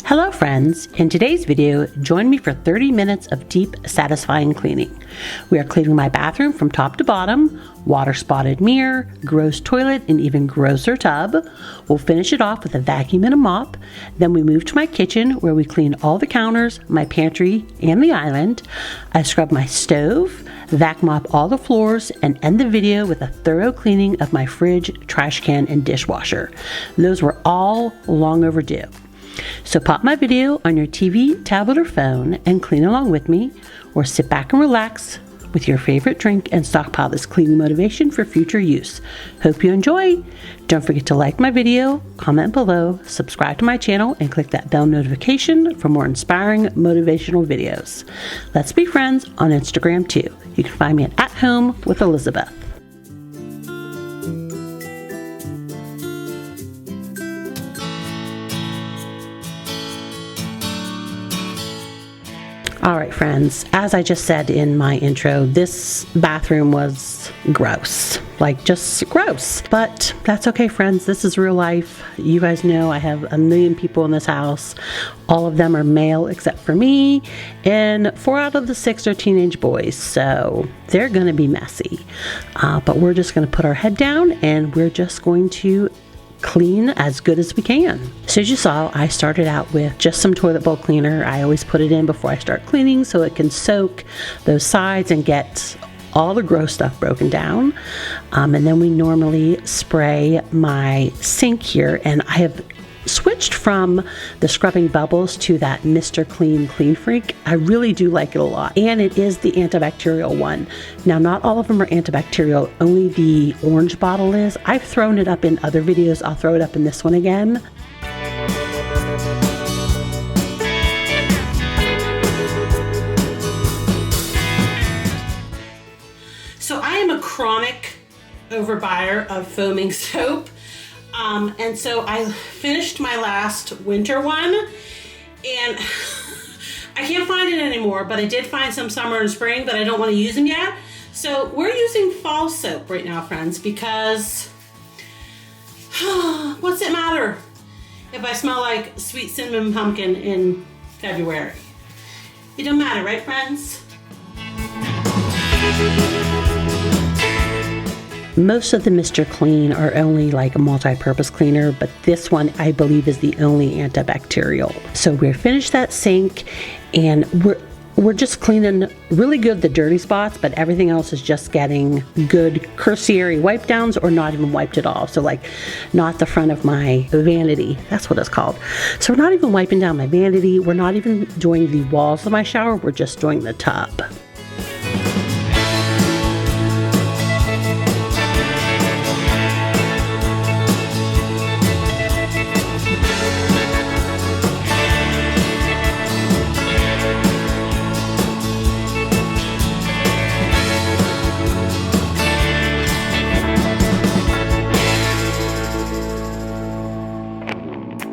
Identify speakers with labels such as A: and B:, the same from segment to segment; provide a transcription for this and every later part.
A: Hello friends, in today's video, join me for 30 minutes of deep, satisfying cleaning. We are cleaning my bathroom from top to bottom, water spotted mirror, gross toilet, and even grosser tub. We'll finish it off with a vacuum and a mop. Then we move to my kitchen where we clean all the counters, my pantry, and the island. I scrub my stove, vac mop all the floors, and end the video with a thorough cleaning of my fridge, trash can, and dishwasher. Those were all long overdue. So pop my video on your TV, tablet, or phone and clean along with me, or sit back and relax with your favorite drink and stockpile this cleaning motivation for future use. Hope you enjoy. Don't forget to like my video, comment below, subscribe to my channel, and click that bell notification for more inspiring motivational videos. Let's be friends on Instagram too. You can find me at Home with Elizabeth. Alright friends, as I just said in my intro, this bathroom was gross. Like, just gross. But that's okay friends, this is real life. You guys know I have a million people in this house. All of them are male except for me, and 4 out of the 6 are teenage boys, so they're gonna be messy. But we're just gonna put our head down and we're just going to clean as good as we can. So as you saw, I started out with just some toilet bowl cleaner. I always put it in before I start cleaning so it can soak those sides and get all the gross stuff broken down. And then we normally spray my sink here, and I have switched from the scrubbing bubbles to that Mr. Clean Freak. I really do like it a lot, and it is the antibacterial one. Now, not all of them are antibacterial, only the orange bottle is. I've thrown it up in other videos. I'll throw it up in this one again. So I am a chronic overbuyer of foaming soap. And so I finished my last winter one, and I can't find it anymore, but I did find some summer and spring, but I don't want to use them yet. So we're using fall soap right now, friends, because what's it matter if I smell like sweet cinnamon pumpkin in February? It don't matter, right, friends? Most of the Mr. Clean are only like a multi-purpose cleaner, but this one I believe is the only antibacterial. So we're finished that sink, and we're just cleaning really good the dirty spots, but everything else is just getting good cursory wipe downs or not even wiped at all. So like not the front of my vanity, that's what it's called. So we're not even wiping down my vanity. We're not even doing the walls of my shower. We're just doing the tub.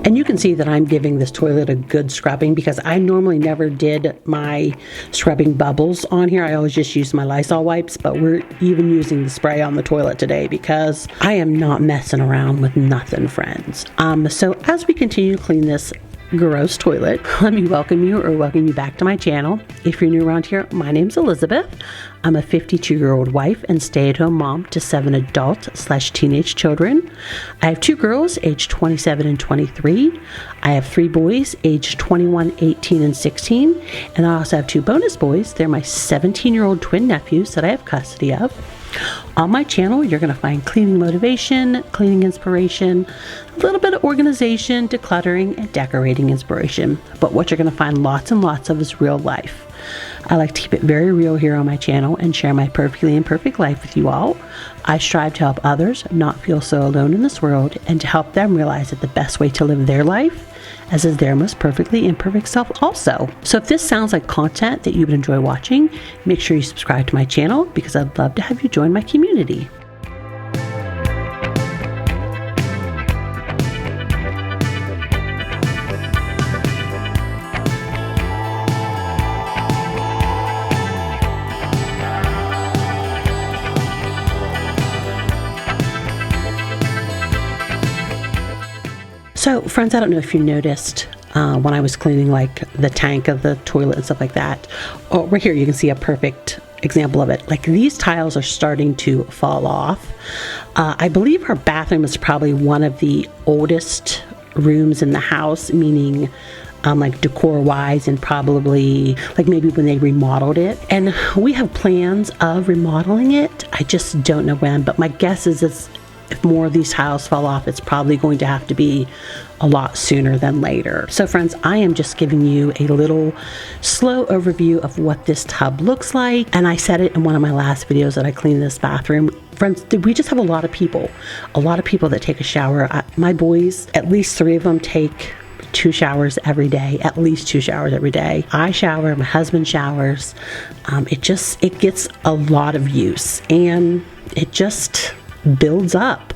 A: And you can see that I'm giving this toilet a good scrubbing because I normally never did my scrubbing bubbles on here. I always just use my Lysol wipes, but we're even using the spray on the toilet today because I am not messing around with nothing, friends. So as we continue to clean this gross toilet, let me welcome you back to my channel. If you're new around here, my name's Elizabeth. I'm a 52-year-old wife and stay-at-home mom to 7 adult/teenage children. I have 2 girls aged 27 and 23. I have 3 boys aged 21, 18, and 16. And I also have 2 bonus boys. They're my 17-year-old twin nephews that I have custody of. On my channel, you're going to find cleaning motivation, cleaning inspiration, a little bit of organization, decluttering, and decorating inspiration. But what you're going to find lots and lots of is real life. I like to keep it very real here on my channel and share my perfectly imperfect life with you all. I strive to help others not feel so alone in this world and to help them realize that the best way to live their life as is their most perfectly imperfect self also. So if this sounds like content that you would enjoy watching, make sure you subscribe to my channel because I'd love to have you join my community. So friends, I don't know if you noticed, when I was cleaning like the tank of the toilet and stuff like that. Oh, right here you can see a perfect example of it. Like these tiles are starting to fall off. I believe her bathroom is probably one of the oldest rooms in the house, meaning like decor wise, and probably like maybe when they remodeled it. And we have plans of remodeling it. I just don't know when, but my guess is if more of these tiles fall off, it's probably going to have to be a lot sooner than later. So friends, I am just giving you a little slow overview of what this tub looks like. And I said it in one of my last videos that I cleaned this bathroom. Friends, we just have a lot of people that take a shower. My boys, at least 3 of them take 2 showers every day, at least 2 showers every day. I shower, my husband showers. It gets a lot of use, and it just builds up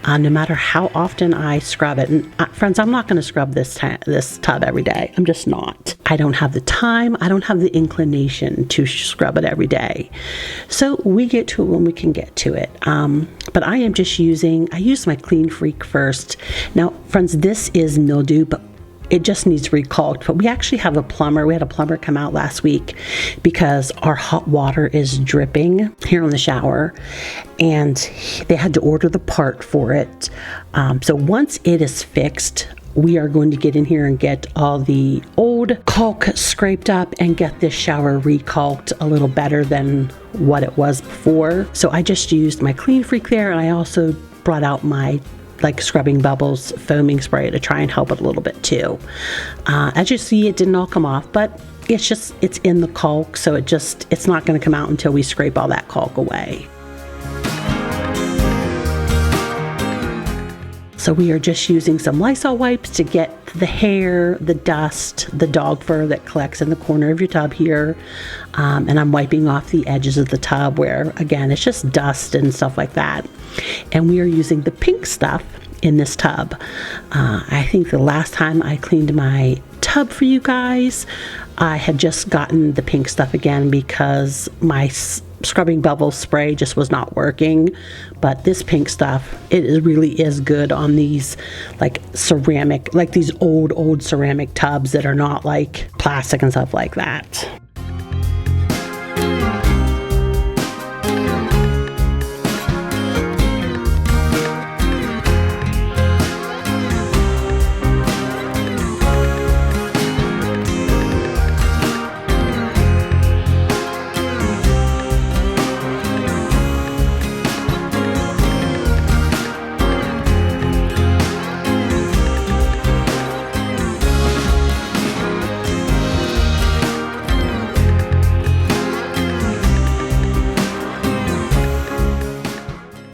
A: no matter how often I scrub it. And friends, I'm not going to scrub this tub every day. I'm just not. I don't have the time. I don't have the inclination to scrub it every day. So we get to it when we can get to it. But I am just I use my Clean Freak first. Now, friends, this is mildew, but it just needs recalked. But we actually have a plumber. We had a plumber come out last week because our hot water is dripping here in the shower, and they had to order the part for it. So once it is fixed, we are going to get in here and get all the old caulk scraped up and get this shower recalked a little better than what it was before. So I just used my Clean Freak there, and I also brought out my scrubbing bubbles foaming spray to try and help it a little bit too. As you see, it didn't all come off, but it's in the caulk, so it's not going to come out until we scrape all that caulk away. So we are just using some Lysol wipes to get the hair, the dust, the dog fur that collects in the corner of your tub here. And I'm wiping off the edges of the tub where, again, it's just dust and stuff like that. And we are using the pink stuff in this tub. I think the last time I cleaned my tub for you guys, I had just gotten the pink stuff again because my scrubbing bubble spray just was not working. But this pink stuff, really is good on these ceramic, these old ceramic tubs that are not like plastic and stuff like that.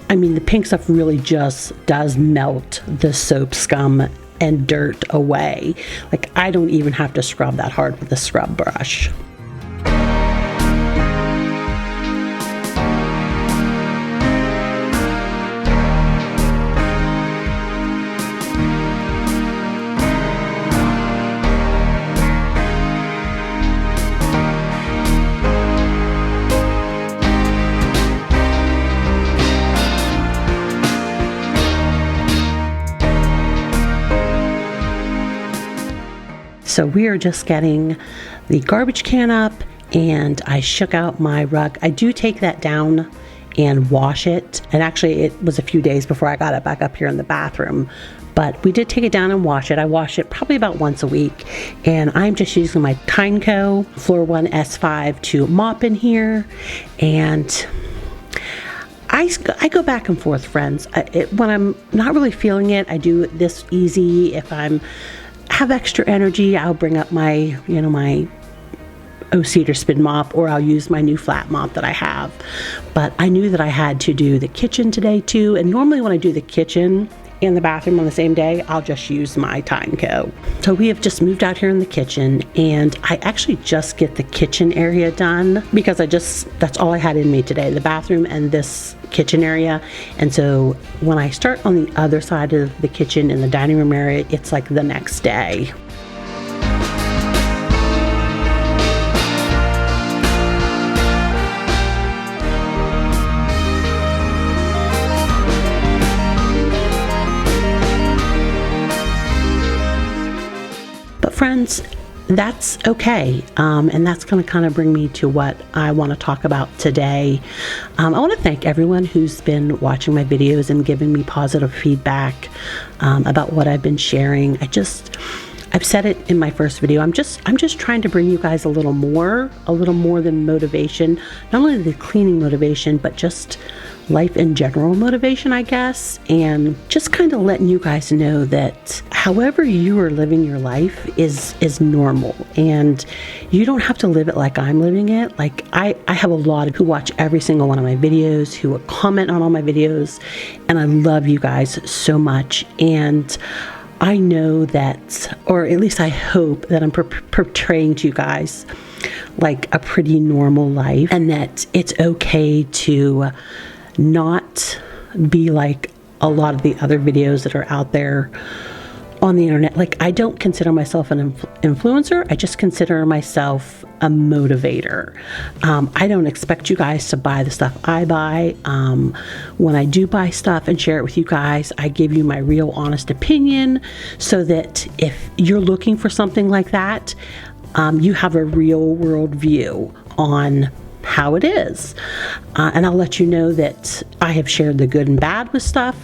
A: I mean, the pink stuff really just does melt the soap scum and dirt away. I don't even have to scrub that hard with a scrub brush. So we are just getting the garbage can up, and I shook out my rug. I do take that down and wash it. And actually it was a few days before I got it back up here in the bathroom. But we did take it down and wash it. I wash it probably about once a week. And I'm just using my Tineco S5 to mop in here. And I go back and forth, friends. When I'm not really feeling it, I do this easy. If I'm have extra energy, I'll bring up my, my cedar spin mop, or I'll use my new flat mop that I have. But I knew that I had to do the kitchen today too. And normally when I do the kitchen and the bathroom on the same day, I'll just use my Tineco. So we have just moved out here in the kitchen, and I actually just get the kitchen area done because that's all I had in me today, the bathroom and this kitchen area. And so when I start on the other side of the kitchen in the dining room area, it's like the next day. friends, that's okay. And that's going to kind of bring me to what I want to talk about today. I want to thank everyone who's been watching my videos and giving me positive feedback about what I've been sharing. I've said it in my first video. I'm just trying to bring you guys a little more than motivation. Not only the cleaning motivation, but just life in general motivation, I guess, and just kind of letting you guys know that however you are living your life is normal, and you don't have to live it like I'm living it. Like I have a lot of who watch every single one of my videos, who comment on all my videos, and I love you guys so much. And I know that, or at least I hope that I'm portraying to you guys like a pretty normal life, and that it's okay to not be like a lot of the other videos that are out there on the internet. Like, I don't consider myself an influencer. I just consider myself a motivator. I don't expect you guys to buy the stuff I buy. When I do buy stuff and share it with you guys, I give you my real honest opinion, so that if you're looking for something like that, you have a real world view on how it is. And I'll let you know that I have shared the good and bad with stuff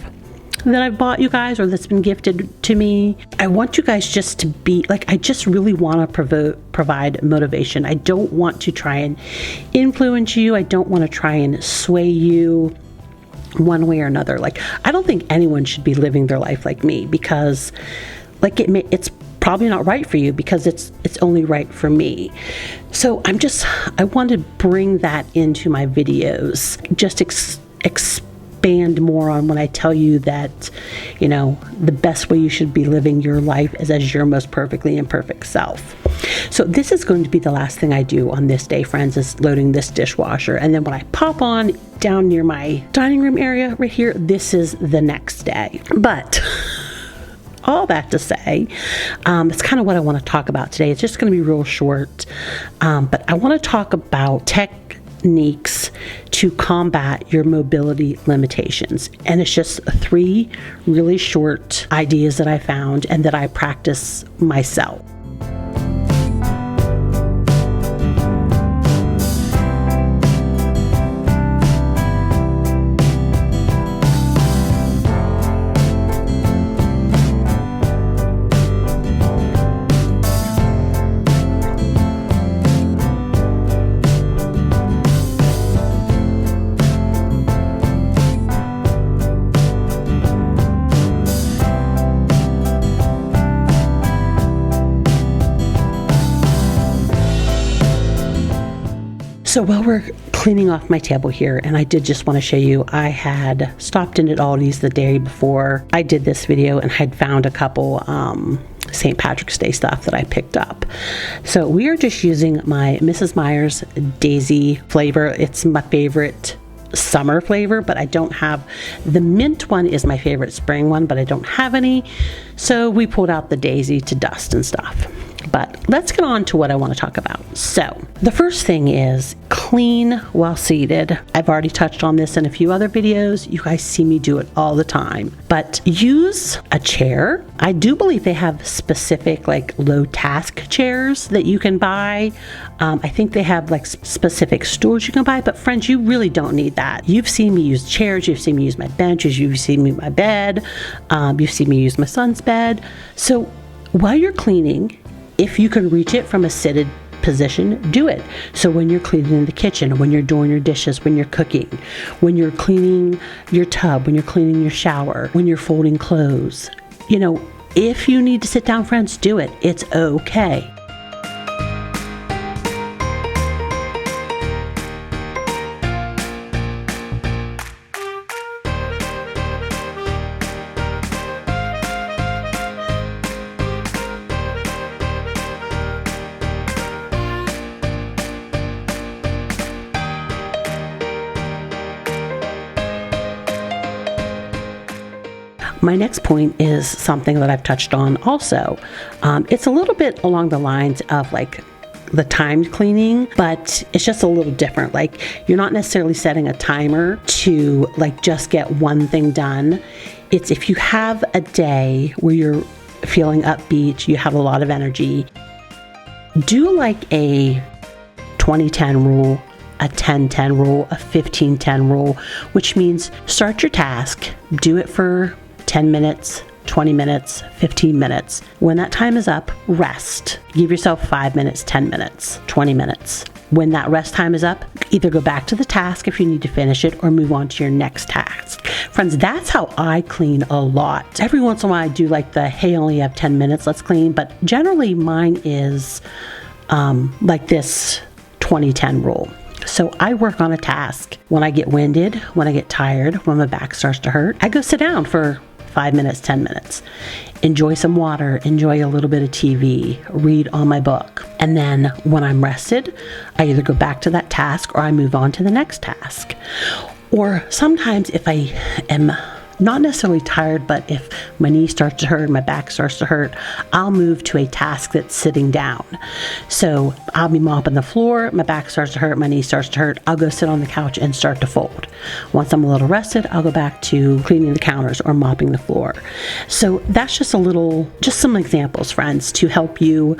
A: that I've bought you guys, or that's been gifted to me. I want you guys just to be like, I just really want to provide motivation. I don't want to try and influence you. I don't want to try and sway you one way or another. Like, I don't think anyone should be living their life like me, because like it's probably not right for you, because it's only right for me. So I want to bring that into my videos, just expand more on when I tell you that, you know, the best way you should be living your life is as your most perfectly imperfect self. So this is going to be the last thing I do on this day, friends, is loading this dishwasher. And then when I pop on down near my dining room area right here, this is the next day. But all that to say, it's kind of what I want to talk about today. It's just going to be real short, but I want to talk about techniques to combat your mobility limitations. And it's just 3 really short ideas that I found and that I practice myself. So while we're cleaning off my table here, and I did just want to show you, I had stopped in at Aldi's the day before I did this video, and had found a couple St. Patrick's Day stuff that I picked up. So we are just using my Mrs. Meyer's Daisy flavor. It's my favorite summer flavor, but I don't have the mint one. Is my favorite spring one, but I don't have any. So we pulled out the Daisy to dust and stuff. But let's get on to what I want to talk about. So the first thing is clean while seated. I've already touched on this in a few other videos. You guys see me do it all the time. But use a chair. I do believe they have specific like low task chairs that you can buy. I think they have like specific stools you can buy, but friends, you really don't need that. You've seen me use chairs, you've seen me use my benches, you've seen me use my bed, you've seen me use my son's bed. So while you're cleaning, if you can reach it from a seated position, do it. So when you're cleaning in the kitchen, when you're doing your dishes, when you're cooking, when you're cleaning your tub, when you're cleaning your shower, when you're folding clothes, you know, if you need to sit down, friends, do it. It's okay. My next point is something that I've touched on also. It's a little bit along the lines of like the timed cleaning, but it's just a little different. Like, you're not necessarily setting a timer to like just get one thing done. It's if you have a day where you're feeling upbeat, you have a lot of energy, do like a 20-10 rule, a 10-10 rule, a 15-10 rule, which means start your task, do it for 10 minutes, 20 minutes, 15 minutes. When that time is up, rest. Give yourself 5 minutes, 10 minutes, 20 minutes. When that rest time is up, either go back to the task if you need to finish it or move on to your next task. Friends, that's how I clean a lot. Every once in a while I do like the, hey, I only have 10 minutes, let's clean. But generally mine is like this 20-10 rule. So I work on a task. When I get winded, when I get tired, when my back starts to hurt, I go sit down for 5 minutes, 10 minutes. Enjoy some water, enjoy a little bit of TV, read on my book. And then when I'm rested, I either go back to that task or I move on to the next task. Or sometimes if I am not necessarily tired, but if my knee starts to hurt, my back starts to hurt, I'll move to a task that's sitting down. So I'll be mopping the floor, my back starts to hurt, my knee starts to hurt, I'll go sit on the couch and start to fold. Once I'm a little rested, I'll go back to cleaning the counters or mopping the floor. So that's just some examples, friends, to help you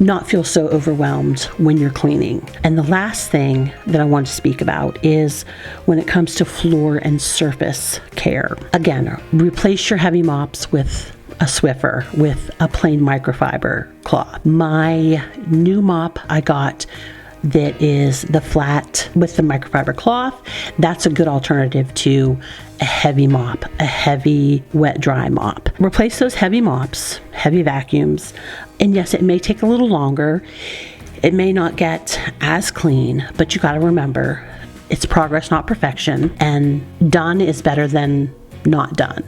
A: not feel so overwhelmed when you're cleaning. And the last thing that I want to speak about is when it comes to floor and surface care. Again, replace your heavy mops with a Swiffer, with a plain microfiber cloth. My new mop I got that is the flat with the microfiber cloth, that's a good alternative to a heavy mop, a heavy wet dry mop. Replace those heavy mops, heavy vacuums, and yes, it may take a little longer. It may not get as clean, but you got to remember, it's progress, not perfection, and done is better than not done.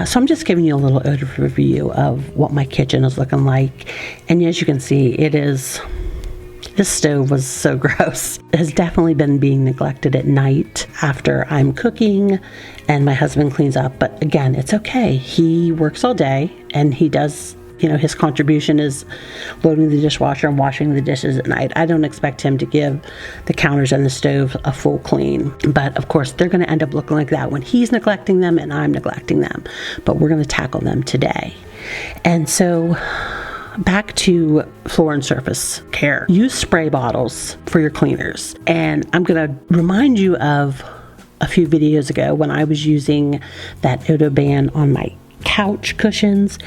A: So I'm just giving you a little overview of what my kitchen is looking like. And as you can see, this stove was so gross. It has definitely been being neglected at night after I'm cooking and my husband cleans up. But again, it's okay. He works all day and he does, his contribution is loading the dishwasher and washing the dishes at night. I don't expect him to give the counters and the stove a full clean. But of course, they're going to end up looking like that when he's neglecting them and I'm neglecting them. But we're going to tackle them today. And so back to floor and surface care. Use spray bottles for your cleaners. And I'm going to remind you of a few videos ago when I was using that Adobe on my couch cushions,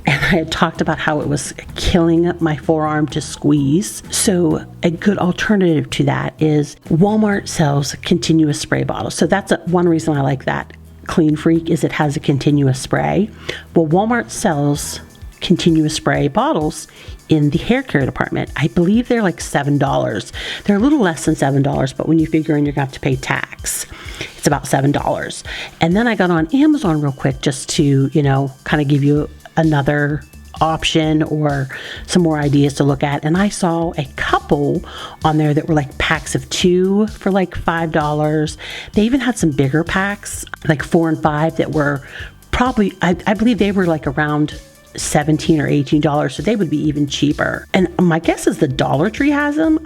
A: and I had talked about how it was killing my forearm to squeeze. So a good alternative to that is Walmart sells continuous spray bottles. So that's one reason I like that Clean Freak is it has a continuous spray. Well, Walmart sells continuous spray bottles in the hair care department. I believe they're like $7. They're a little less than $7, but when you figure in you're going to have to pay tax, it's about $7. And then I got on Amazon real quick just to, kind of give you another option or some more ideas to look at. And I saw a couple on there that were like packs of 2 for like $5. They even had some bigger packs, like 4 and 5 that were probably, I believe they were like around $17 or $18, so they would be even cheaper. And my guess is the Dollar Tree has them.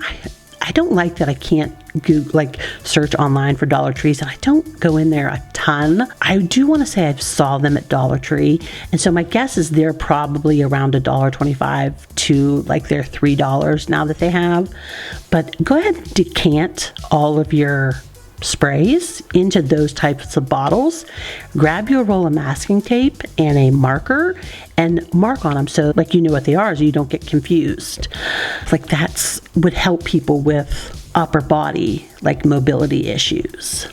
A: I don't like that I can't search online for Dollar Trees, and I don't go in there a ton. I do want to say I saw them at Dollar Tree, and so my guess is they're probably around $1.25 to like their $3 now that they have. But go ahead and decant all of your sprays into those types of bottles. Grab your roll of masking tape and a marker and mark on them so like you know what they are so you don't get confused. Like that's would help people with upper body like mobility issues.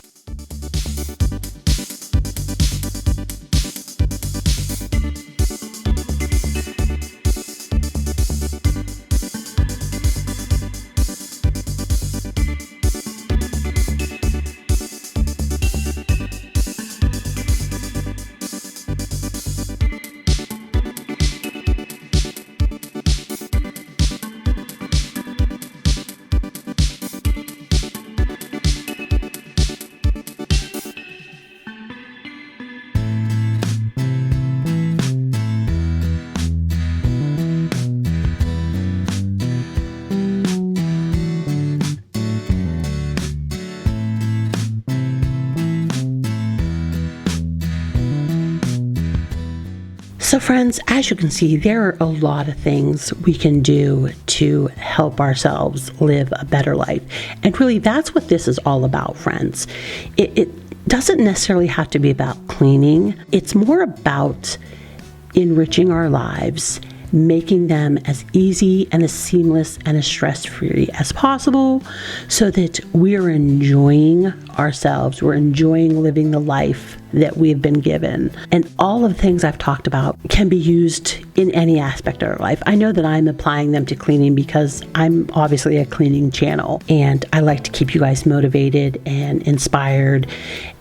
A: So friends, as you can see, there are a lot of things we can do to help ourselves live a better life. And really, that's what this is all about, friends. It doesn't necessarily have to be about cleaning. It's more about enriching our lives, making them as easy and as seamless and as stress-free as possible so that we're enjoying ourselves, we're enjoying living the life that we've been given. And all of the things I've talked about can be used in any aspect of our life. I know that I'm applying them to cleaning because I'm obviously a cleaning channel and I like to keep you guys motivated and inspired.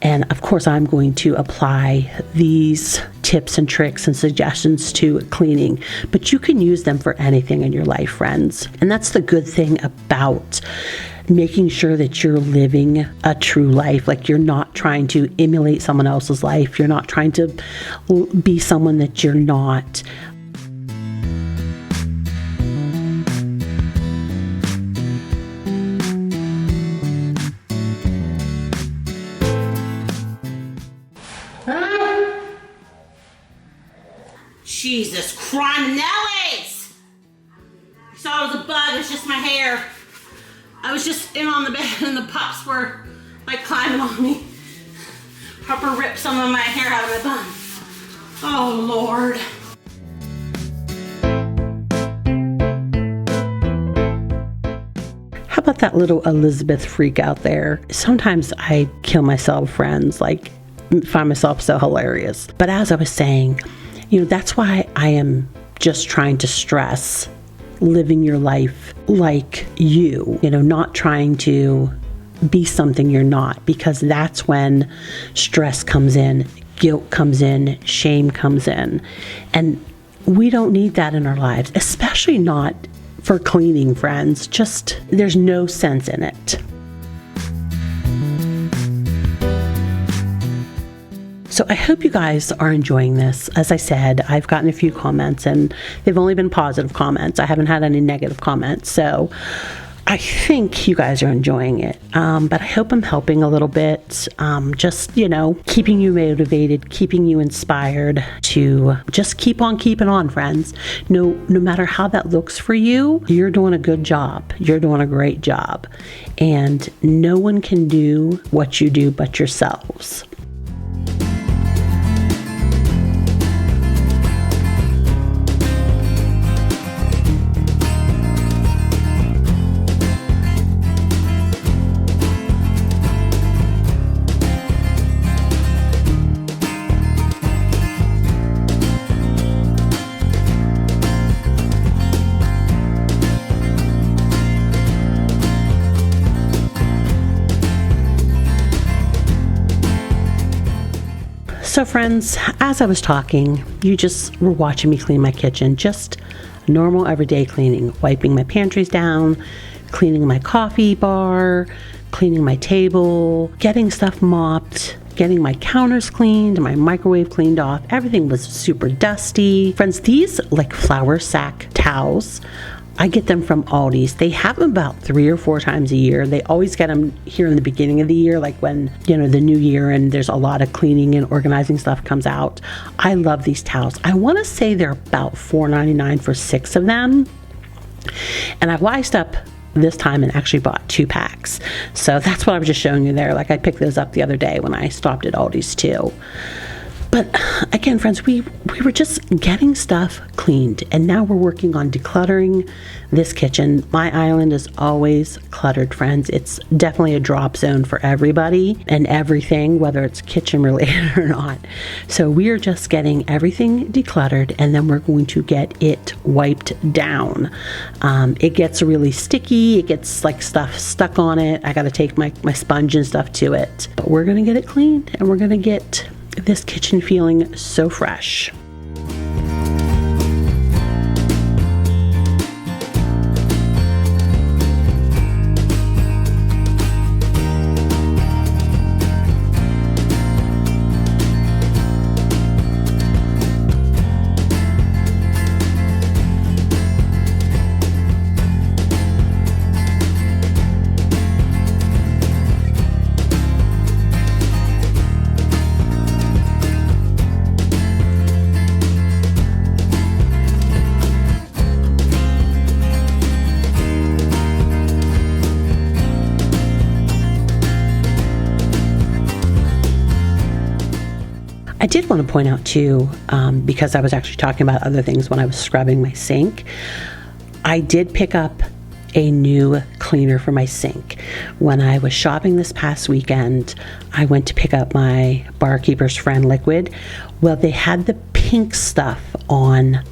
A: And of course, I'm going to apply these tips and tricks and suggestions to cleaning, but you can use them for anything in your life, friends. And that's the good thing about making sure that you're living a true life. Like, you're not trying to emulate someone else's life. You're not trying to be someone that you're not.
B: Jesus criminellis! I thought it was a bug, it's just my hair. I was just in on the bed and the pups were like climbing on me. Proper ripped some of my hair out of my bun. Oh Lord.
A: How about that little Elizabeth freak out there? Sometimes I kill myself, friends, like find myself so hilarious. But as I was saying, that's why I am just trying to stress living your life like not trying to be something you're not, because that's when stress comes in, guilt comes in, shame comes in. And we don't need that in our lives, especially not for cleaning, friends. Just, there's no sense in it. So I hope you guys are enjoying this. As I said, I've gotten a few comments and they've only been positive comments. I haven't had any negative comments. So I think you guys are enjoying it. But I hope I'm helping a little bit. Just, keeping you motivated, keeping you inspired to just keep on keeping on, friends. No matter how that looks for you, you're doing a good job. You're doing a great job. And no one can do what you do but yourselves. So friends, as I was talking, you just were watching me clean my kitchen, just normal everyday cleaning, wiping my pantries down, cleaning my coffee bar, cleaning my table, getting stuff mopped, getting my counters cleaned, my microwave cleaned off. Everything was super dusty. Friends, these like flour sack towels, I get them from Aldi's. They have them about 3 or 4 times a year. They always get them here in the beginning of the year, like when, the new year and there's a lot of cleaning and organizing stuff comes out. I love these towels. I want to say they're about $4.99 for 6 of them. And I wised up this time and actually bought 2 packs. So that's what I was just showing you there. Like, I picked those up the other day when I stopped at Aldi's too. But again, friends, we were just getting stuff cleaned, and now we're working on decluttering this kitchen. My island is always cluttered, friends. It's definitely a drop zone for everybody and everything, whether it's kitchen related or not. So we are just getting everything decluttered, and then we're going to get it wiped down. It gets really sticky. It gets like stuff stuck on it. I got to take my sponge and stuff to it. But we're going to get it cleaned, and we're going to get this kitchen feeling so fresh. I did want to point out too, because I was actually talking about other things when I was scrubbing my sink, I did pick up a new cleaner for my sink. When I was shopping this past weekend, I went to pick up my Barkeeper's Friend liquid. Well, they had the pink stuff on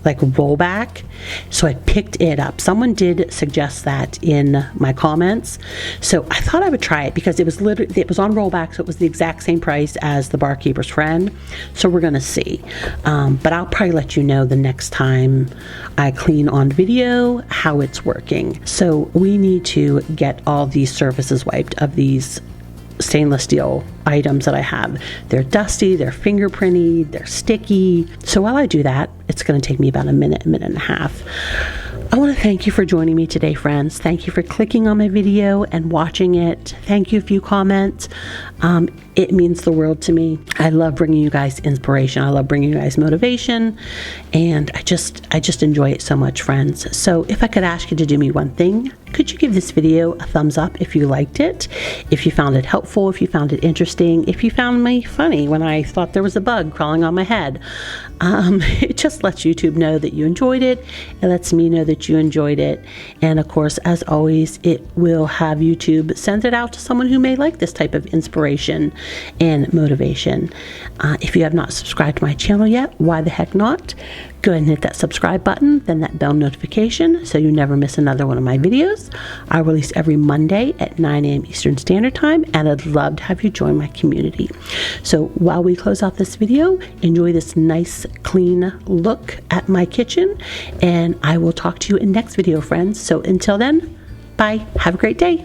A: like rollback, so I picked it up. Someone did suggest that in my comments, so I thought I would try it because it was on rollback, so it was the exact same price as the Barkeeper's Friend. So we're gonna see, but I'll probably let you know the next time I clean on video how it's working. So we need to get all these surfaces wiped of these stainless steel items that I have. They're dusty, they're fingerprinty, they're sticky. So while I do that, it's going to take me about a minute and a half. I want to thank you for joining me today, friends. Thank you for clicking on my video and watching it. Thank you if you comment. It means the world to me. I love bringing you guys inspiration. I love bringing you guys motivation, and I just enjoy it so much, friends. So if I could ask you to do me one thing, could you give this video a thumbs up if you liked it, if you found it helpful, if you found it interesting, if you found me funny when I thought there was a bug crawling on my head. It just lets YouTube know that you enjoyed it. It lets me know that you enjoyed it. And of course, as always, it will have YouTube send it out to someone who may like this type of inspiration and motivation. If you have not subscribed to my channel yet, why the heck not? Go ahead and hit that subscribe button, then that bell notification so you never miss another one of my videos. I release every Monday at 9 a.m. Eastern Standard Time, and I'd love to have you join my community. So while we close out this video, enjoy this nice, clean look at my kitchen, and I will talk to you in next video, friends. So until then, bye. Have a great day.